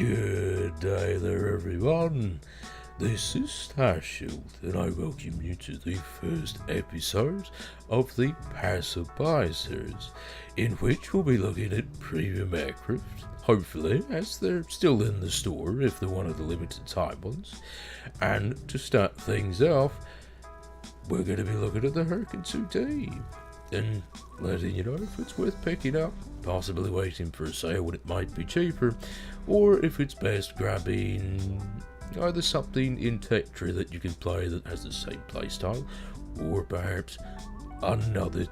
Good day there, everyone. This is Starshield, and I welcome you to the first episode of the Passerby series, in which we'll be looking at premium aircraft, hopefully, as they're still in the store if they're one of the limited time ones. And to start things off, we're going to be looking at the Hurricane IID, and letting you know if it's worth picking up, possibly waiting for a sale when it might be cheaper, or if it's best grabbing either something in Tectri that you can play that has the same playstyle, or perhaps another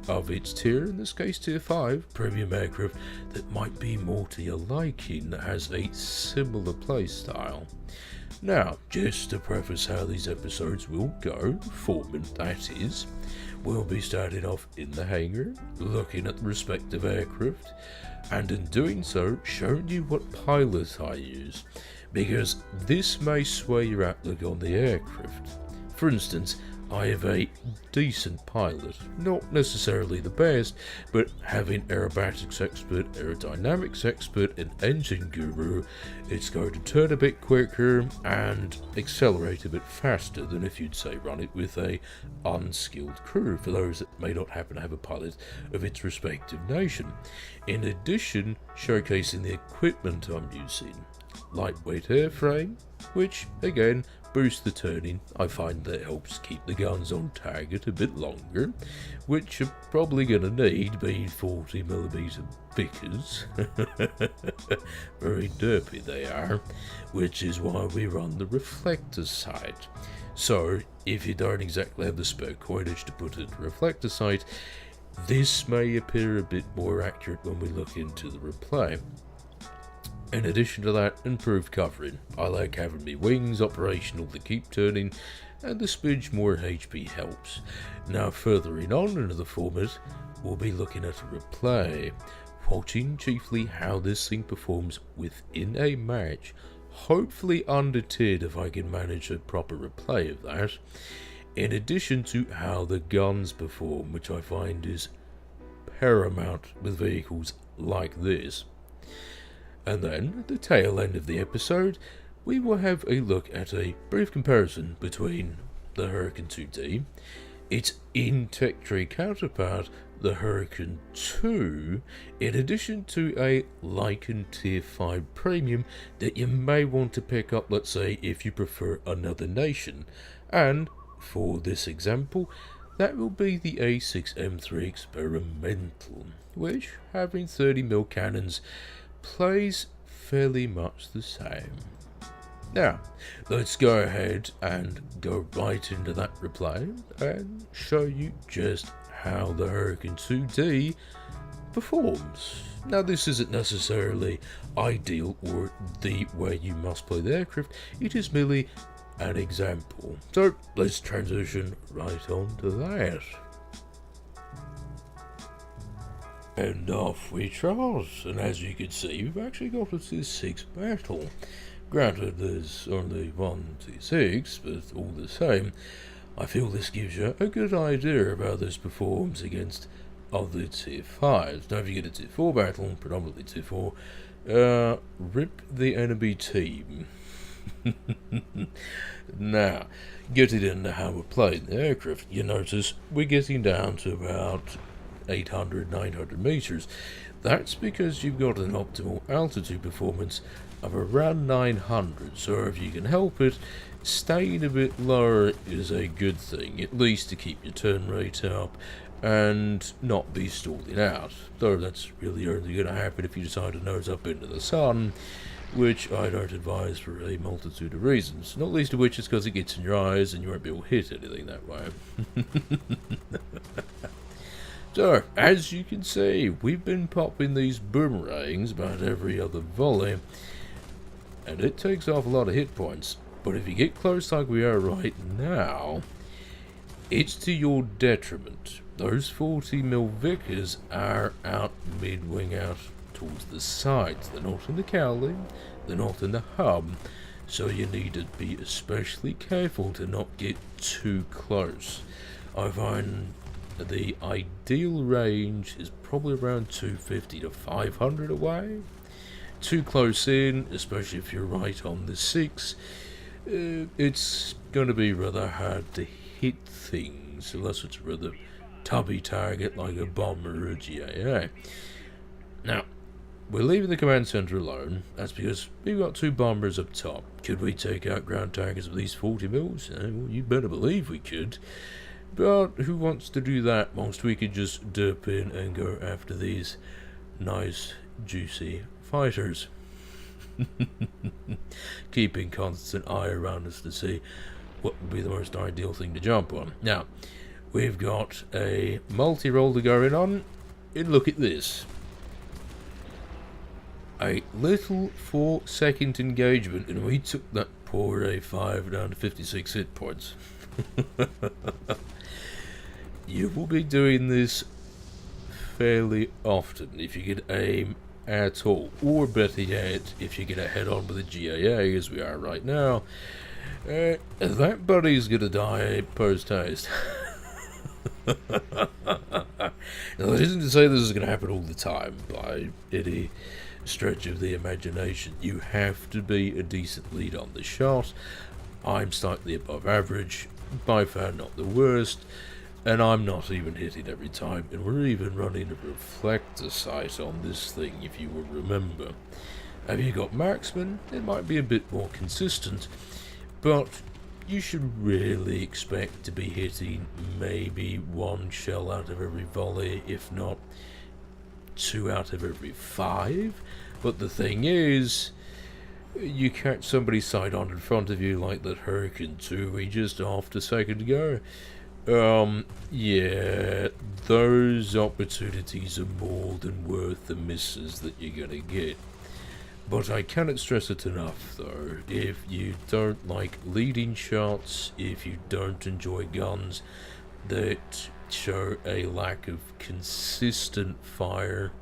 of its tier, in this case tier 5, premium aircraft that might be more to your liking, that has a similar playstyle. Now, just to preface how these episodes will go, format that is, we'll be starting off in the hangar, looking at the respective aircraft, and in doing so, showing you what pilot I use, because this may sway your outlook on the aircraft. For instance, I have a decent pilot, not necessarily the best, but having aerobatics expert, aerodynamics expert, and engine guru, it's going to turn a bit quicker and accelerate a bit faster than if you'd say run it with a unskilled crew, for those that may not happen to have a pilot of its respective nation. In addition, showcasing the equipment I'm using. Lightweight airframe, which again boosts the turning. I find that helps keep the guns on target a bit longer, which you're probably going to need, being 40mm Vickers. Very derpy they are, which is why we run the reflector sight. So if you don't exactly have the spare coinage to put into reflector sight, this may appear a bit more accurate when we look into the replay. In addition to that, improved covering. I like having my wings operational to keep turning, and the smidge more HP helps. Now furthering on into the format, we'll be looking at a replay, watching chiefly how this thing performs within a match, hopefully undeterred if I can manage a proper replay of that, in addition to how the guns perform, which I find is paramount with vehicles like this. And then, at the tail end of the episode, we will have a look at a brief comparison between the Hurricane IID, its in-Tectri counterpart, the Hurricane 2, in addition to a Lycan Tier 5 Premium that you may want to pick up, let's say, if you prefer another nation. And, for this example, that will be the A6M3 Experimental, which, having 30mm cannons, plays fairly much the same. Now, let's go ahead and go right into that replay and show you just how the Hurricane IID performs. Now, this isn't necessarily ideal or the way you must play the aircraft, it is merely an example. So, let's transition right on to that. And off we trot, and as you can see, we've actually got a Tier 6 battle. Granted, there's only one Tier 6, but all the same, I feel this gives you a good idea of how this performs against other Tier 5s. Now, if you get a Tier 4 battle, predominantly Tier 4, rip the enemy team. Now, getting into how we're playing the aircraft, you notice we're getting down to about 800-900 meters. That's because you've got an optimal altitude performance of around 900, so if you can help it, staying a bit lower is a good thing, at least to keep your turn rate up and not be stalling out, though that's really only going to happen if you decide to nose up into the sun, which I don't advise for a multitude of reasons, not least of which is because it gets in your eyes and you won't be able to hit anything that way. So, as you can see, we've been popping these boomerangs about every other volley, and it takes off a lot of hit points, but if you get close like we are right now, it's to your detriment. Those 40mm Vickers are out mid-wing, out towards the sides. They're not in the cowling, they're not in the hub, so you need to be especially careful to not get too close. I find the ideal range is probably around 250 to 500 away. too close in, especially if you're right on the 6, it's going to be rather hard to hit things, unless it's a rather tubby target like a bomber or a GAA. Now, we're leaving the command center alone. That's because we've got 2 bombers up top. Could we take out ground targets with these 40 mils? Well, you better believe we could. But who wants to do that whilst we could just derp in and go after these nice, juicy fighters? Keeping constant eye around us to see what would be the most ideal thing to jump on. Now, we've got a multi-roller going on, and look at this. A little 4-second engagement, and we took that poor A5 down to 56 hit points. You will be doing this fairly often if you get aim at all, or better yet, if you get a head-on with a GAA, as we are right now. That buddy's gonna die post-haste. Now, that isn't to say this is gonna happen all the time by any stretch of the imagination. You have to be a decent lead on the shot. I'm slightly above average, by far not the worst, and I'm not even hitting every time, and we're even running a reflector sight on this thing, if you will remember. Have you got marksman? It might be a bit more consistent, but you should really expect to be hitting maybe 1 shell out of every volley, if not 2 out of every 5. But the thing is, you catch somebody side on in front of you like that Hurricane 2 we just offed a second ago. Yeah, those opportunities are more than worth the misses that you're gonna get. But I cannot stress it enough, though, if you don't like leading shots, if you don't enjoy guns that show a lack of consistent fire,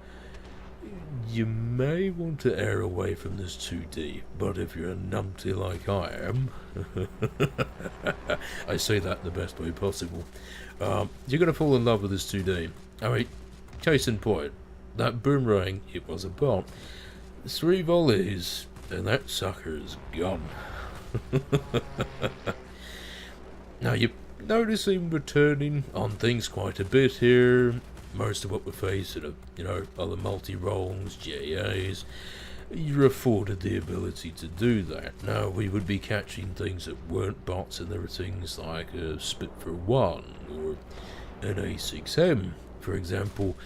you may want to err away from this 2D, but if you're a numpty like I am, I say that in the best way possible, you're going to fall in love with this 2D. I mean, case in point, that boomerang, it was a bot. 3 volleys, and that sucker's gone. Now, you're noticing we're turning on things quite a bit here. Most of what we're facing are, other multi-rolls, GAAs. You're afforded the ability to do that. Now, we would be catching things that weren't bots, and there are things like a Spitfire 1 or an A6M, for example.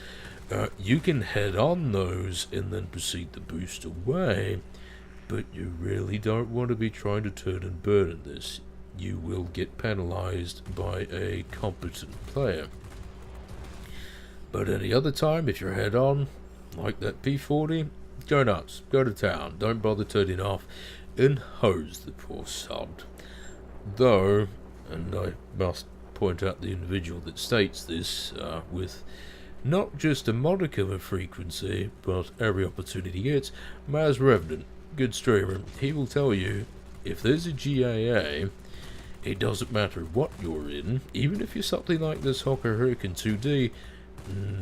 You can head on those and then proceed to boost away, but you really don't want to be trying to turn and burn in this. You will get penalized by a competent player. But any other time, if you're head on, like that P40, go nuts, go to town, don't bother turning off, and hose the poor sod. Though, and I must point out the individual that states this, with not just a modicum of frequency, but every opportunity he gets, Maz Revenant, good streamer, he will tell you, if there's a GAA, it doesn't matter what you're in, even if you're something like this Hawker Hurricane 2D,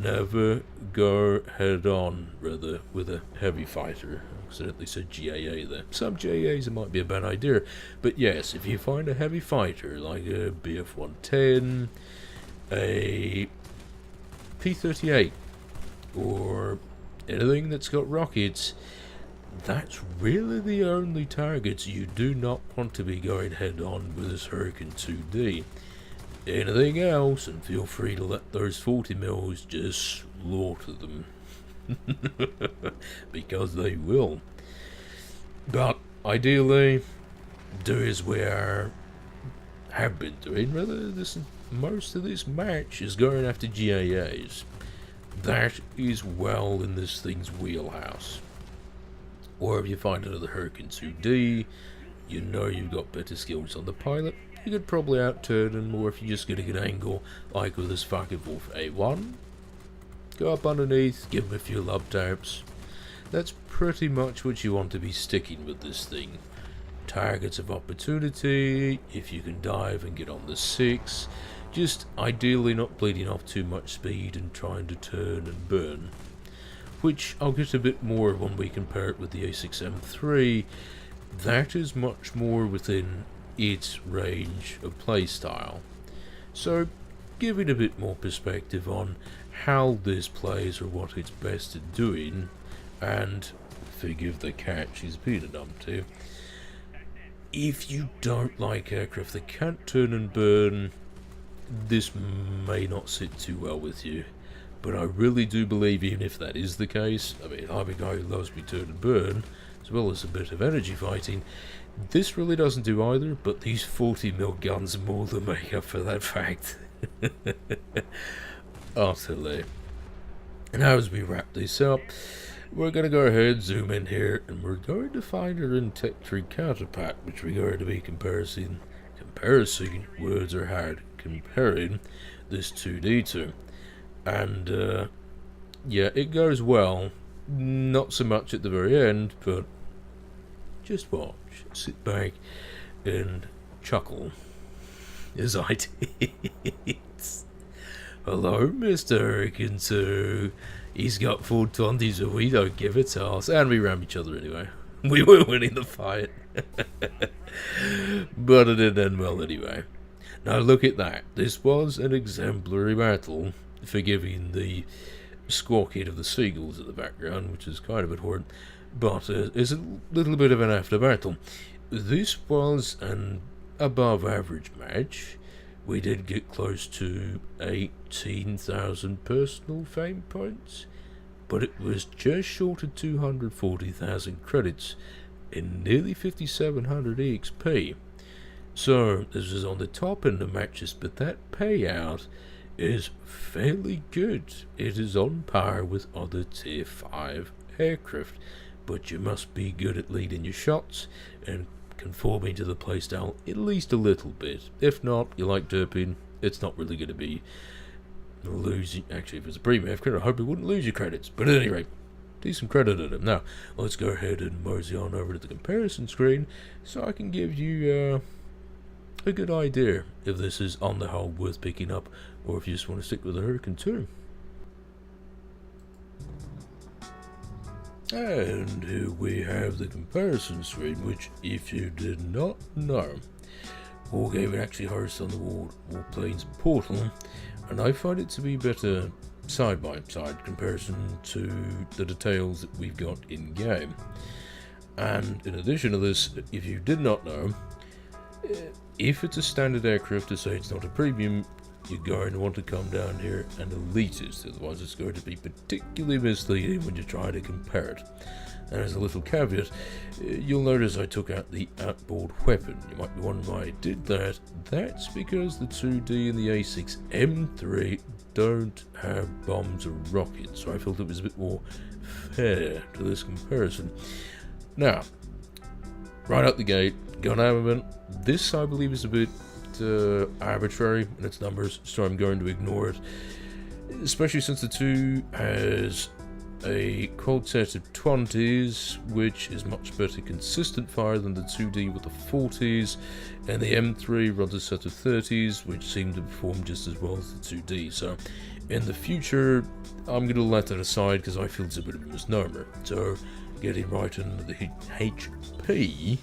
never go head on, rather, with a heavy fighter. I accidentally said GAA there. Some GAAs it might be a bad idea, but yes, if you find a heavy fighter, like a BF-110, a P-38, or anything that's got rockets, that's really the only targets you do not want to be going head on with this Hurricane 2D. Anything else, and feel free to let those 40 mils just slaughter them. Because they will. But ideally, do as we have been doing, rather, most of this match is going after GAAs. That is well in this thing's wheelhouse. Or if you find another Hurricane 2D, you know you've got better skills on the pilot, you could probably outturn him, or if you're just getting an angle, like with this fucking Wolf A1, go up underneath, give him a few love taps. That's pretty much what you want to be sticking with this thing. Targets of opportunity, if you can dive and get on the 6, just ideally not bleeding off too much speed and trying to turn and burn. which I'll get a bit more when we compare it with the A6M3. That is much more within its range of playstyle. So, giving a bit more perspective on how this plays or what it's best at doing, and forgive the cat, she's been a numpty. If you don't like aircraft that can't turn and burn, this may not sit too well with you. But I really do believe, even if that is the case, I mean, I'm a guy who loves me turn and burn, as well as a bit of energy fighting. This really doesn't do either, but these 40mm guns more than make up for that fact. Utterly. Now, as we wrap this up, we're going to go ahead, zoom in here, and we're going to find our Intectory counterpart, which we're going to be comparing, words are hard, comparing this 2D to. And, yeah, it goes well, not so much at the very end, but just watch, sit back, and chuckle as I did. Hello, Mr. Hurricane 2. He's got 420s, but we don't give a toss. And we ram each other anyway. We were winning the fight. But it didn't end well anyway. Now look at that. This was an exemplary battle, forgiving the squawking of the seagulls in the background, which is kind of important. But it's a little bit of an after battle. This was an above average match. We did get close to 18,000 personal fame points, but it was just short of 240,000 credits and nearly 5,700 EXP. So this is on the top end of matches, but that payout is fairly good. It is on par with other tier 5 aircraft, but you must be good at leading your shots and conforming to the playstyle at least a little bit. If not, you like derping, it's not really going to be losing. Actually, if it's a premium credit, I hope it wouldn't lose your credits, but at any rate, decent credit at them. Now, let's go ahead and mosey on over to the comparison screen so I can give you a good idea if this is on the whole worth picking up, or if you just want to stick with the Hurricane 2. And here we have the comparison screen, which, if you did not know, Wargaming actually hosts on the Warplanes portal, and I find it to be better side-by-side comparison to the details that we've got in-game. And in addition to this, if you did not know, if it's a standard aircraft, to say it's not a premium, you're going to want to come down here and elitist, otherwise it's going to be particularly misleading when you try to compare it. And as a little caveat, you'll notice I took out the outboard weapon. You might be wondering why I did that. That's because the 2D and the A6M3 don't have bombs or rockets, so I felt it was a bit more fair to this comparison. Now, right out the gate, gun armament. This, I believe, is a bit arbitrary in its numbers, so I'm going to ignore it, especially since the 2 has a quad set of 20s, which is much better consistent fire than the 2D with the 40s, and the M3 runs a set of 30s, which seem to perform just as well as the 2D. So in the future, I'm going to let that aside because I feel it's a bit of a misnomer. So getting right into the HP,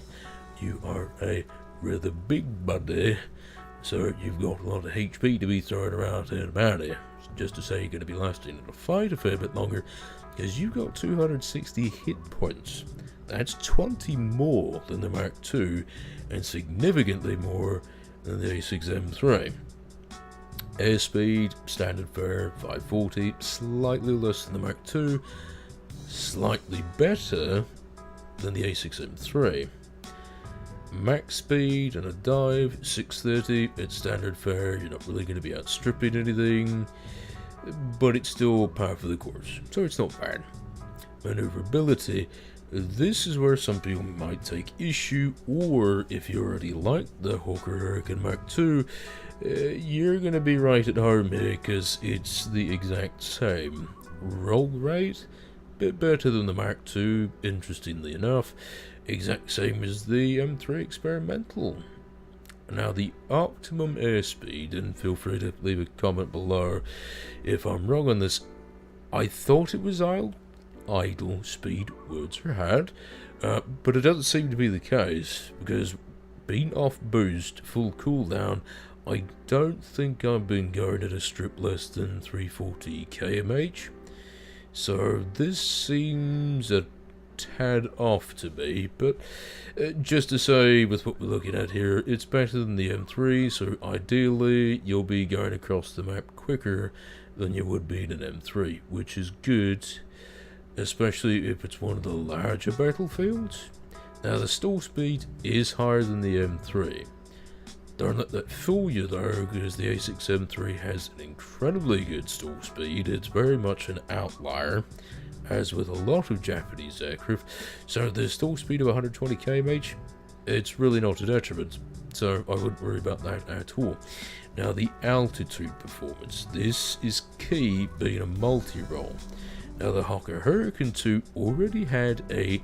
you are a rather big buddy, so you've got a lot of HP to be throwing around and about here. Just to say you're going to be lasting in a fight a fair bit longer, because you've got 260 hit points. That's 20 more than the Mark II, and significantly more than the A6M3. Airspeed, standard fare, 540, slightly less than the Mark II, slightly better than the A6M3. Max speed and a dive, 630, it's standard fare, you're not really going to be outstripping anything, but it's still par for the course, so it's not bad. Maneuverability, this is where some people might take issue, or if you already like the Hawker Hurricane Mark II, you're going to be right at home here, because it's the exact same. Roll rate, bit better than the Mark II, interestingly enough. Exact same as the M3 Experimental. Now the optimum airspeed, and feel free to leave a comment below if I'm wrong on this, I thought it was idle speed words are had, but it doesn't seem to be the case, because being off boost, full cooldown, I don't think I've been going at a strip less than 340 kmh, so this seems a tad off to me, but just to say, with what we're looking at here, it's better than the M3, so ideally you'll be going across the map quicker than you would be in an M3, which is good, especially if it's one of the larger battlefields. Now the stall speed is higher than the M3. Don't let that fool you though, because the A6 M3 has an incredibly good stall speed. It's very much an outlier, as with a lot of Japanese aircraft, so the stall speed of 120 kmh, it's really not a detriment, so I wouldn't worry about that at all. Now the altitude performance, this is key being a multi-role. Now the Hawker Hurricane II already had a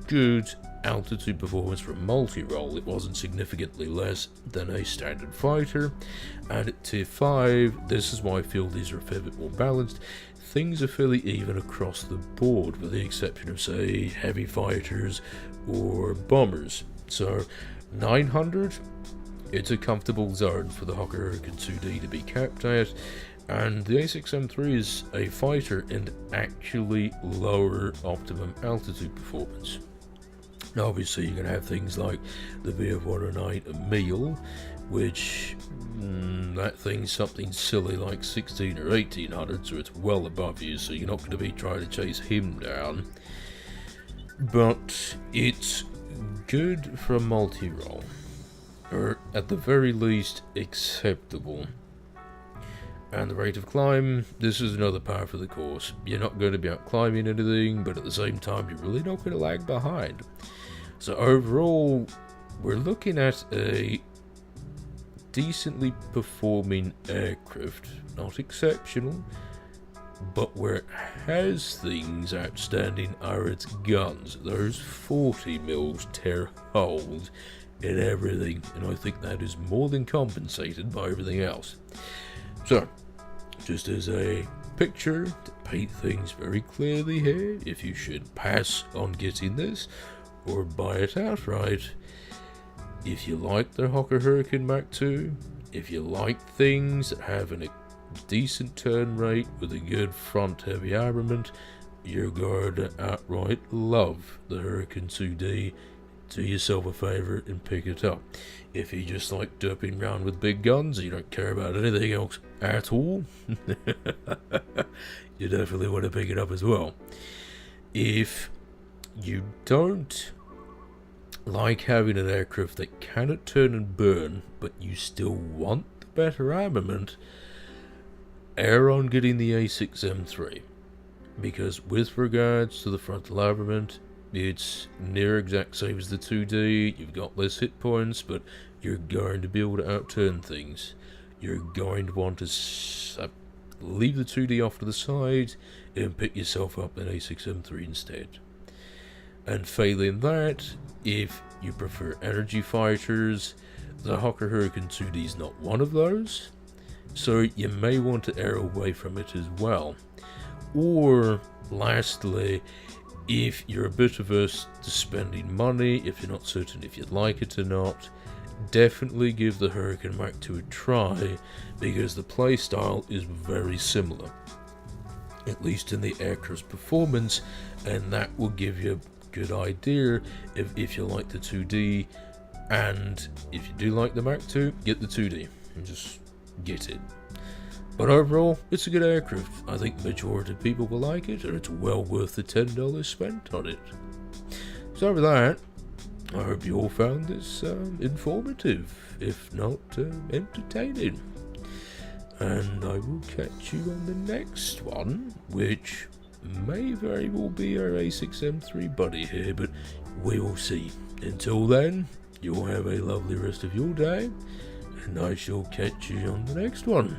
good altitude performance for a multi-role. It wasn't significantly less than a standard fighter, and at tier 5, this is why I feel these are a fair bit more balanced. Things are fairly even across the board, with the exception of, say, heavy fighters or bombers. So 900, it's a comfortable zone for the Hawker Hurricane IID to be capped at, and the A6M3 is a fighter and actually lower optimum altitude performance. Now obviously you're going to have things like the VF-109 Emile, which that thing's something silly like 16 or 1800, so it's well above you, so you're not going to be trying to chase him down. But it's good for a multi-role, or at the very least acceptable. And the rate of climb, this is another part of the course. You're not going to be out climbing anything, but at the same time you're really not going to lag behind. So overall, we're looking at a decently performing aircraft, not exceptional, but where it has things outstanding are its guns. There's 40 mils tear hold in everything, and I think that is more than compensated by everything else. So, just as a picture to paint things very clearly here, if you should pass on getting this or buy it outright, if you like the Hawker Hurricane Mach II, if you like things that have a decent turn rate with a good front heavy armament, you're going to outright love the Hurricane 2D. Do yourself a favour and pick it up. If you just like derping around with big guns, you don't care about anything else at all, you definitely want to pick it up as well. If you don't like having an aircraft that cannot turn and burn, but you still want the better armament, err on getting the A6M3, because with regards to the frontal armament, it's near exact same as the 2D. You've got less hit points, but you're going to be able to outturn things. You're going to want to leave the 2D off to the side and pick yourself up an A6M3 instead. And failing that, if you prefer energy fighters, the Hawker Hurricane 2D is not one of those, so you may want to err away from it as well. Or, lastly, if you're a bit averse to spending money, if you're not certain if you'd like it or not, definitely give the Hurricane Mach II a try, because the playstyle is very similar, at least in the aircraft's performance, and that will give you a good idea if you like the 2D, and if you do like the Mach II, get the 2D, and just get it. But overall, it's a good aircraft. I think the majority of people will like it, and it's well worth the $10 spent on it. So with that, I hope you all found this informative, if not entertaining. And I will catch you on the next one, which may very well be our A6M3 buddy here, but we will see. Until then, you'll have a lovely rest of your day, and I shall catch you on the next one.